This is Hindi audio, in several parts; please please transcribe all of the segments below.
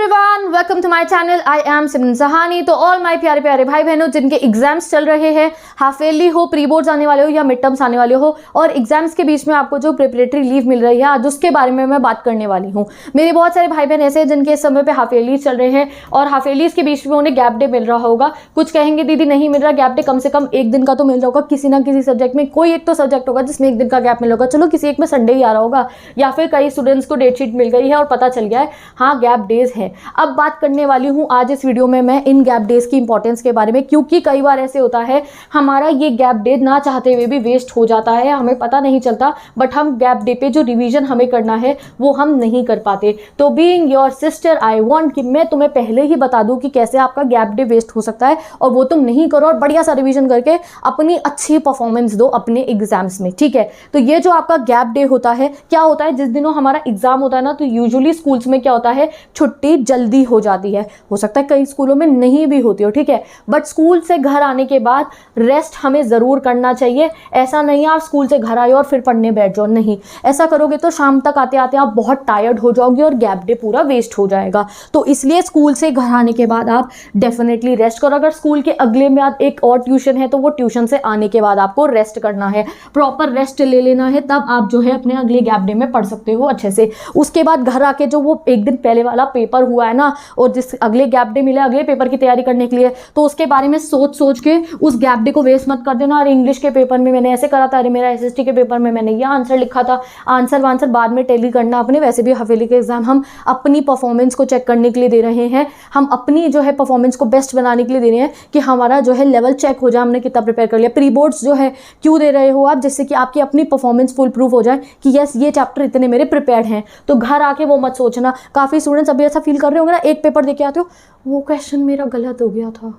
Everyone, welcome to my channel. I am Simran Sahani. तो ऑल माय प्यारे प्यारे भाई बहनों जिनके एग्जाम्स चल रहे हैं, हाफ ईयरली हो, प्री बोर्ड्स आने वाले हो या मिड टर्म्स आने वाले हो, और एग्जाम्स के बीच में आपको जो प्रिपरेटरी लीव मिल रही है, आज उसके बारे में मैं बात करने वाली हूँ। मेरे बहुत सारे भाई बहन ऐसे हैं जिनके इस समय पे हाफ ईयरली चल रहे हैं और हाफ ईयरलीज के बीच में उन्हें गैप डे मिल रहा होगा। कुछ कहेंगे दीदी नहीं मिल रहा गैप डे, कम से कम एक दिन का तो मिल रहा होगा। किसी ना किसी सब्जेक्ट में कोई एक तो सब्जेक्ट होगा जिसमें एक दिन का गैप मिल होगा। चलो किसी एक में संडे ही आ रहा होगा, या फिर कई स्टूडेंट्स को डेट शीट मिल गई है और पता चल गया है हाँ गैप डेज है। अब बात करने वाली हूँ आज इस वीडियो में मैं इन गैप डेज की इंपॉर्टेंस के बारे में, क्योंकि कई बार ऐसे होता है हमारा ये गैप डे ना चाहते हुए भी वेस्ट हो जाता है, हमें पता नहीं चलता, बट हम गैप डे पे जो रिवीजन हमें करना है वो हम नहीं कर पाते। तो being your sister I want कि मैं तुम्हें पहले ही बता दूं कि कैसे आपका गैप डे वेस्ट हो सकता है और वो तुम नहीं करो और बढ़िया सा रिवीजन करके अपनी अच्छी परफॉर्मेंस दो अपने एग्जाम्स में। ठीक है, तो ये जो आपका गैप डे होता है, क्या होता है जिस दिनों हमारा एग्जाम होता है ना, तो यूजुअली स्कूल्स में क्या होता है छुट्टी जल्दी हो जाती है। हो सकता है कई स्कूलों में नहीं भी होती हो, ठीक है, बट स्कूल से घर आने के बाद रेस्ट हमें ज़रूर करना चाहिए। ऐसा नहीं आप स्कूल से घर आए और फिर पढ़ने बैठ जाओ, नहीं, ऐसा करोगे तो शाम तक आते आते आप बहुत टायर्ड हो जाओगे और गैप डे पूरा वेस्ट हो जाएगा। तो इसलिए स्कूल से घर आने के बाद आप डेफिनेटली रेस्ट करो। अगर स्कूल के अगले में आप एक और ट्यूशन है तो वो ट्यूशन से आने के बाद आपको रेस्ट करना है, प्रॉपर रेस्ट ले लेना है, तब आप जो है अपने अगले गैप डे में पढ़ सकते हो अच्छे से। उसके बाद घर आके जो वो एक दिन पहले वाला पेपर हुआ है ना, और जिस अगले गैप डे मिला अगले पेपर की तैयारी करने के लिए, तो उसके बारे में सोच सोच के उस गैप डे को वेस्ट मत कर देना। और इंग्लिश के पेपर में मैंने ऐसे करा था, अरे मेरा एसएसटी के पेपर में मैंने ये आंसर लिखा था, आंसर बाद में टैली करना अपने। वैसे भी हवेली के एग्जाम हम अपनी परफॉर्मेंस को चेक करने के लिए दे रहे हैं, हम अपनी जो है परफॉर्मेंस को बेस्ट बनाने के लिए दे रहे हैं कि हमारा जो है लेवल चेक हो जाए, हमने कितना प्रिपेयर कर लिया। प्री बोर्ड्स जो है क्यों दे रहे हो आप, जिससे कि आपकी अपनी परफॉर्मेंस फुल प्रूफ हो जाए कि यस ये चैप्टर इतने मेरे प्रिपेयर्ड हैं। तो घर आके वो मत सोचना। काफ़ी स्टूडेंट्स अभी ऐसा फील कर रहे होंगे ना, एक पेपर देके आते हो वो क्वेश्चन मेरा गलत हो गया था,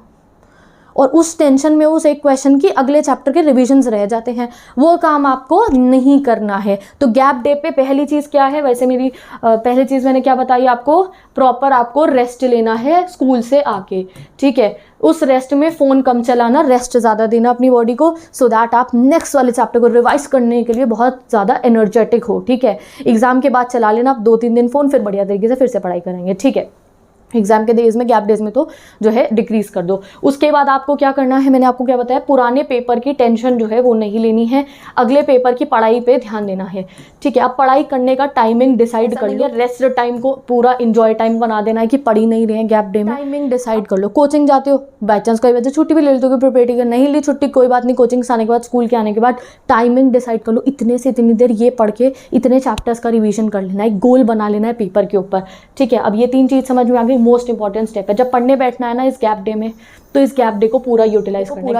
और उस टेंशन में उस एक क्वेश्चन की अगले चैप्टर के रिविजन्स रह जाते हैं। वो काम आपको नहीं करना है। तो गैप डे पे पहली चीज़ क्या है, वैसे मेरी पहली चीज़ मैंने क्या बताई आपको, प्रॉपर आपको रेस्ट लेना है स्कूल से आके। ठीक है, उस रेस्ट में फ़ोन कम चलाना, रेस्ट ज़्यादा देना अपनी बॉडी को, सो दैट आप नेक्स्ट वाले चैप्टर को रिवाइज करने के लिए बहुत ज़्यादा एनर्जेटिक हो। ठीक है, एग्जाम के बाद चला लेना आप 2-3 दिन फ़ोन, फिर बढ़िया तरीके से फिर से पढ़ाई करेंगे। ठीक है, एग्जाम के डेज में गैप डेज में तो जो है डिक्रीज कर दो। उसके बाद आपको क्या करना है, मैंने आपको क्या बताया, पुराने पेपर की टेंशन जो है वो नहीं लेनी है, अगले पेपर की पढ़ाई पे ध्यान देना है। ठीक है, आप पढ़ाई करने का टाइमिंग डिसाइड कर लिया, रेस्ट टाइम को पूरा इंजॉय टाइम बना देना है कि पढ़ी नहीं रहे हैं गैप डे में, टाइमिंग डिसाइड कर लो। कोचिंग जाते हो, बाई चांस कोई वजह छुट्टी भी ले लेते हो, प्रिपरेटरी नहीं ली छुट्टी कोई बात नहीं, कोचिंग से आने के बाद स्कूल के आने के बाद टाइमिंग डिसाइड कर लो, इतने से इतनी देर ये पढ़ के इतने चैप्टर्स का रिविजन कर लेना है, एक गोल बना लेना है पेपर के ऊपर। ठीक है, अब ये 3 चीज़ समझ में आ गई। मोस्ट इंपॉर्टेंट स्टेप है, जब पढ़ने बैठना है ना इस गैप डे में, तो इस गैप डे को पूरा यूटिलाइज करना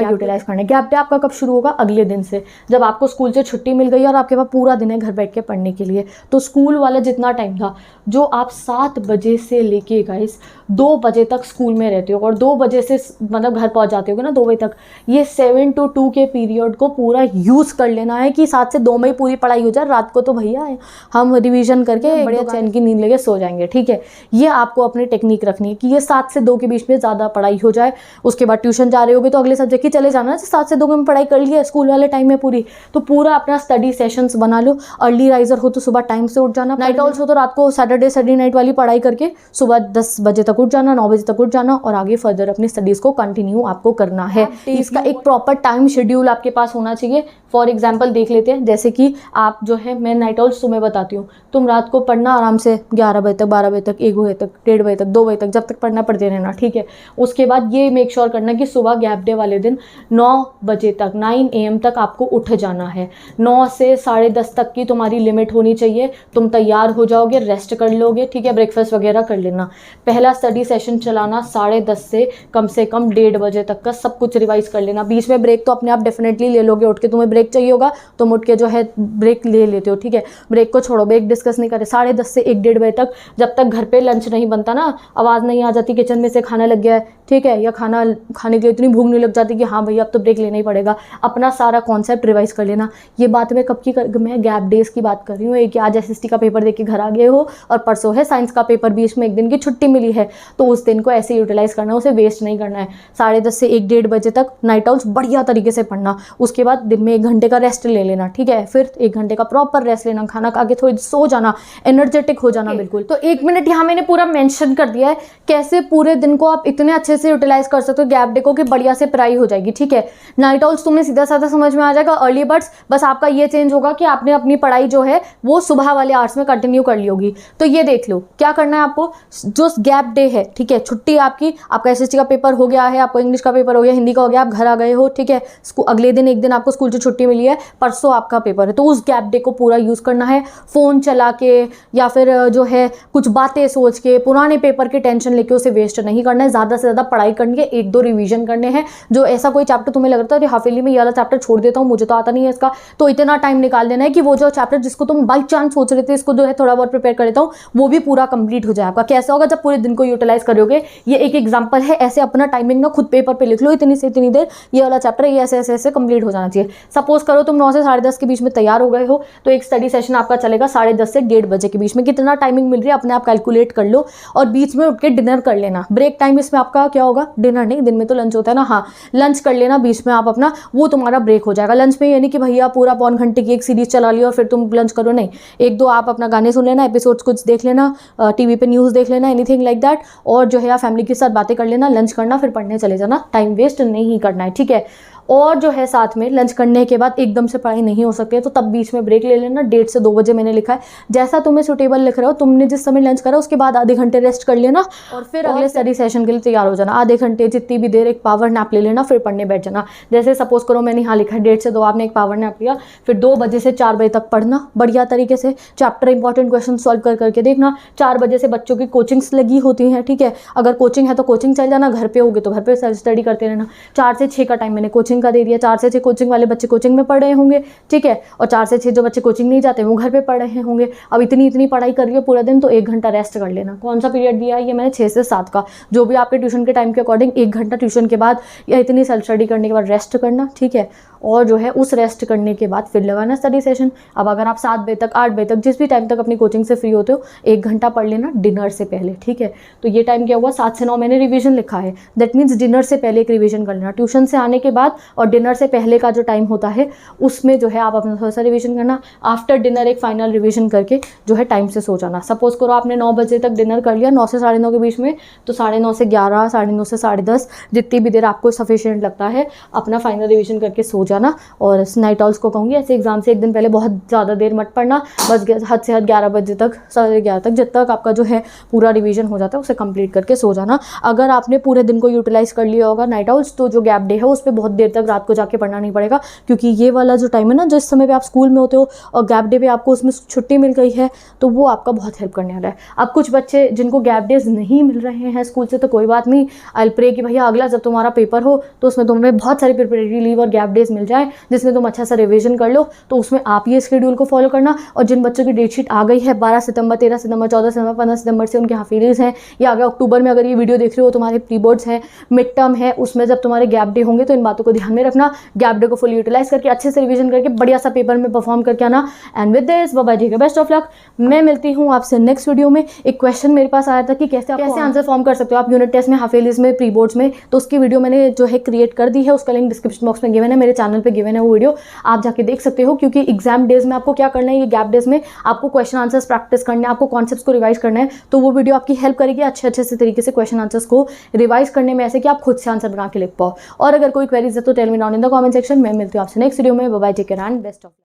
है। गैप डे आपका कब शुरू होगा, अगले दिन से, जब आपको स्कूल से छुट्टी मिल गई और आपके पास पूरा दिन है घर बैठ के पढ़ने के लिए। तो स्कूल वाला जितना टाइम था, जो आप 7 बजे से लेके गाइस 2 बजे तक स्कूल में रहते हो और 2 बजे से मतलब घर पहुंच जाते हो ना 2 बजे तक, ये 7 to 2 के पीरियड को पूरा यूज़ कर लेना है कि 7 से 2 में ही पूरी पढ़ाई हो जाए। रात को तो भैया हम रिविजन करके बढ़िया चैन की नींद लेके सो जाएंगे। ठीक है, ये आपको अपनी टेक्निक रखनी है कि ये 7 से 2 के बीच में ज़्यादा पढ़ाई हो जाए। उसके बाद ट्यूशन जा रहे होगे तो अगले सब्जेक्ट की चले जाना, 7 से 2 में पढ़ाई कर लिया स्कूल वाले टाइम में पूरी, तो पूरा अपना स्टडी सेशंस बना लो। अर्ली राइजर हो तो सुबह टाइम से उठ जाना, नाइट आउल्स हो तो रात को सैटरडे नाइट वाली पढ़ाई करके सुबह 10 बजे तक उठ जाना, 9 बजे तक उठ जाना, और आगे फर्दर अपनी स्टडीज़ को कंटिन्यू आपको करना है। इसका एक प्रॉपर टाइम शेड्यूल आपके पास होना चाहिए। फॉर एग्जाम्पल देख लेते हैं, जैसे कि आप जो है, मैं नाइट आउल्स तुम्हें बताती हूँ, तुम रात को पढ़ना आराम से 11 बजे तक, 12 बजे तक, 1 बजे तक, 1:30 बजे तक, 2 बजे तक, जब तक पढ़ना पढ़ते रहना। ठीक है, उसके बाद ये मेक श्योर करना कि सुबह गैप डे वाले दिन 9 बजे तक 9 AM तक आपको उठ जाना है। 9 से 10:30 तक की तुम्हारी लिमिट होनी चाहिए। तुम तैयार हो जाओगे, रेस्ट कर लोगे, ठीक है, ब्रेकफास्ट वगैरह कर लेना। पहला स्टडी सेशन चलाना 10:30 से कम 1:30 बजे तक का सब कुछ रिवाइज कर लेना। बीच में ब्रेक तो अपने आप डेफिनेटली ले लोगे, उठ के तुम्हें ब्रेक चाहिए होगा तुम उठ के जो है ब्रेक ले लेते हो। ठीक है, ब्रेक को छोड़ो, ब्रेक डिस्कस नहीं करें। 10:30 से 1-1:30 बजे तक, जब तक घर पे लंच नहीं बनता ना, आवाज़ नहीं आ जाती किचन में से खाना लग गया है, ठीक है, या खाना खाने के लिए इतनी भूख नहीं लग जाती कि हाँ भैया अब तो ब्रेक लेना ही पड़ेगा, अपना सारा कॉन्सेप्ट रिवाइज कर लेना। ये बात मैं कब की मैं गैप डेज की बात कर रही हूँ। एक आज एसएसटी का पेपर देके घर आ गए हो और परसों है साइंस का पेपर, बीच में एक दिन की छुट्टी मिली है, तो उस दिन को ऐसे यूटिलाइज करना है, उसे वेस्ट नहीं करना है। 10:30 से 1-1:30 बजे तक नाइट आउट्स बढ़िया तरीके से पढ़ना, उसके बाद दिन में 1 घंटे का रेस्ट ले लेना, ठीक है, फिर 1 घंटे का प्रॉपर रेस्ट लेना, खाना खा के थोड़ी सो जाना, एनर्जेटिक हो जाना बिल्कुल। तो 1 मिनट यहाँ मैंने पूरा मेंशन कर दिया है कैसे पूरे दिन को आप इतने अच्छे से यूटिलाइज कर सकते हो गैप डे को कि बढ़िया से पढ़ाई हो जाएगी, ठीक है। नाइट आउट्स तुम्हें सीधा साधा समझ में आ जाएगा। अर्ली बर्ड्स बस आपका ये चेंज होगा कि आपने अपनी पढ़ाई जो है वो सुबह वाले आवर्स में कंटिन्यू कर ली होगी। तो ये देख लो क्या करना है आपको, जो गैप डे है, ठीक है, छुट्टी आपकी, आपका एसएसटी का पेपर हो गया है, आपको इंग्लिश का पेपर हो गया, हिंदी का हो गया, आप घर आ गए हो, ठीक है, अगले दिन 1 दिन आपको स्कूल से छुट्टी मिली है, परसों आपका पेपर है, तो उस गैप डे को पूरा यूज करना है। फोन चला के या फिर जो है कुछ बातें सोच के, पुराने पेपर की टेंशन लेके उसे वेस्ट नहीं करना है। ज़्यादा से ज़्यादा पढ़ाई करनी है, 1-2 रिवीजन करने हैं। जो ऐसा कोई चैप्टर तुम्हें लग रहा है हाफिली में ये वाला चैप्टर छोड़ देता हूँ, मुझे तो आता नहीं है इसका, तो इतना टाइम निकाल देना है कि वो जो चैप्टर जिसको तुम बाई चांस सोच रहे थे इसको जो है थोड़ा बहुत प्रिपेयर कर लेता हूँ, वो भी पूरा कंप्लीट हो जाए आपका। कैसा होगा जब पूरे दिन को यूटिलाइज करोगे। ये एक एग्जांपल है, ऐसे अपना टाइमिंग ना खुद पेपर पे लिख लो, इतनी से इतनी देर ये वाला चैप्टर ये ऐसे ऐसे ऐसे कंप्लीट हो जाना चाहिए। सपोज करो तुम 9 से 10:30 के बीच में तैयार हो गए हो, तो एक स्टडी सेशन आपका चलेगा 10:30 से 1:30 बजे के बीच में। कितना टाइमिंग मिल रही है अपने आप कैलकुलेट कर लो, और बीच में उठ के डिनर कर लेना। ब्रेक टाइम इसमें आपका क्या होगा, डिनर नहीं, दिन में तो लंच होता है ना, हाँ लंच कर लेना बीच में आप अपना, वो तुम्हारा ब्रेक हो जाएगा। लंच में ये नहीं कि भैया पूरा 1.25 घंटे की एक सीरीज चला लिया और फिर तुम लंच करो, नहीं, 1-2 आप अपना गाने सुन लेना, एपिसोड्स कुछ देख लेना, टीवी पे न्यूज़ देख लेना, एनीथिंग लाइक दैट, और जो है फैमिली के साथ बातें कर लेना, लंच करना, फिर पढ़ने चले जाना। टाइम वेस्ट नहीं करना है, ठीक है। और जो है साथ में लंच करने के बाद एकदम से पढ़ाई नहीं हो सकती है, तो तब बीच में ब्रेक ले लेना। 1:30 से 2 बजे मैंने लिखा है, जैसा तुम्हें सुटेबल लिख रहे हो। तुमने जिस समय लंच करा उसके बाद आधे घंटे रेस्ट कर लेना और फिर अगले स्टडी सेशन के लिए तैयार हो जाना। आधे घंटे जितनी भी देर एक पावर नैप ले लेना, फिर पढ़ने बैठ जाना। जैसे सपोज करो मैंने यहाँ लिखा है 1:30 से 2 आपने एक पावर नैप लिया, फिर 2 बजे से 4 बजे तक पढ़ना बढ़िया तरीके से, चैप्टर इंपॉर्टेंट क्वेश्चन सॉल्व करके देखना। 4 बजे से बच्चों की कोचिंग्स लगी होती हैं, ठीक है, अगर कोचिंग है तो कोचिंग चल जाना, घर पे होगे तो घर पे सेल्फ स्टडी करते रहना। 4 से 6 का टाइम मैंने कोचिंग का दे दिया, 4 से 6 कोचिंग वाले बच्चे कोचिंग में पढ़ रहे होंगे, ठीक है, और 4 से 6 जो बच्चे कोचिंग नहीं जाते वो घर पे पढ़ रहे होंगे। अब इतनी पढ़ाई कर रही हो पूरा दिन, तो 1 घंटा रेस्ट कर लेना। कौन सा पीरियड दिया है ये मैंने, 6 से 7 का, जो भी आपके ट्यूशन के टाइम के अकॉर्डिंग 1 घंटा ट्यूशन के बाद या इतनी सेल्फ स्टडी करने के बाद रेस्ट करना, ठीक है। और जो है उस रेस्ट करने के बाद फिर लगाना स्टडी सेशन। अब अगर आप 7 बजे तक 8 बजे तक जिस भी टाइम तक अपनी कोचिंग से फ्री होते हो, 1 घंटा पढ़ लेना डिनर से पहले, ठीक है। तो ये टाइम क्या हुआ, 7 से 9 मैंने रिवीजन लिखा है, दैट मीन्स डिनर से पहले एक रिवीजन कर लेना। ट्यूशन से आने के बाद और डिनर से पहले का जो टाइम होता है उसमें जो है आप अपना थोड़ा सा रिवीजन करना। आफ्टर डिनर एक फाइनल रिवीजन करके जो है टाइम से सो जाना। सपोज करो आपने 9 बजे तक डिनर कर लिया, 9 से 9:30 के बीच में, तो 9:30 से 11, 9:30 से 10:30 जितनी भी देर आपको सफिशिएंट लगता है अपना फाइनल रिवीजन करके सो जाना। और नाइट आउट्स को कहूँगी ऐसे एग्जाम से 1 दिन पहले बहुत ज़्यादा देर मत पढ़ना, बस हद से हद 11 बजे तक, 11:30 तक, जब तक आपका जो है पूरा रिवीजन हो जाता है उसे कंप्लीट करके सो जाना। अगर आपने पूरे दिन को यूटिलाइज कर लिया होगा नाइट आउट्स, तो जो गैप डे है उस पर बहुत देर तक रात को जाके पढ़ना नहीं पड़ेगा, क्योंकि ये वाला जो टाइम है ना, जिस समय पे आप स्कूल में होते हो और गैप डे पे आपको उसमें छुट्टी मिल गई है, तो वो आपका बहुत हेल्प करने वाला है। अब कुछ बच्चे जिनको गैप डेज नहीं मिल रहे हैं स्कूल से, तो कोई बात नहीं, आई विल प्रे कि भैया अगला जब तुम्हारा पेपर हो तो उसमें तुम्हें बहुत सारी प्रिपरेटरी लीव और गैप डेज मिल जाए, जिसमें तुम अच्छा सा रिवीजन कर लो। तो उसमें आप ये शेड्यूल को फॉलो करना। और जिन बच्चों की डेट शीट आ गई है 12 सितंबर, 13 सितंबर, 14 सितंबर, 15 सितंबर से उनके हाफिलीज हैं, या अगर अक्टूबर में अगर ये वीडियो देख रहे हो तुम्हारे प्री बोर्ड्स हैं, मिड टर्म है, उसमें जब तुम्हारे गैप डे होंगे तो इन बातों को ध्यान में रखना। गैप डे को फुल यूटिलाइज करके अच्छे से रिवीजन करके बढ़िया सा पेपर में परफॉर्म करके आना। And with this bye bye, ठीक है, बेस्ट ऑफ लक। मैं मिलती हूँ आपसे नेक्स्ट वीडियो में। एक क्वेश्चन मेरे पास आया था कि कैसे आंसर फॉर्म कर सकते हो आप यूनिट टेस्ट में, हाफिलीज में, प्री बोर्ड्स में, तो उसकी वीडियो मैंने जो है क्रिएट कर दी है, उसका लिंक डिस्क्रिप्शन बॉक्स में गिवन है, मेरे चैनल पे गिवन है, वो वीडियो आप जाके देख सकते हो। क्योंकि एग्जाम डेज में आपको क्या करना है, ये गैप डेज में आपको क्वेश्चन आंसर्स प्रैक्टिस करना है, आपको कॉन्सेप्ट्स को रिवाइज करना है, तो वो वीडियो आपकी हेल्प करेगी अच्छे से तरीके से क्वेश्चन आंसर्स को रिवाइज करने में, ऐसे कि आप खुद से आंसर बना के लिख पाओ। और अगर कोई क्वेरीज है तो tell me down in the comment section. मैं मिलती हूँ आपसे नेक्स्ट वीडियो में। Bye bye, take care and best of.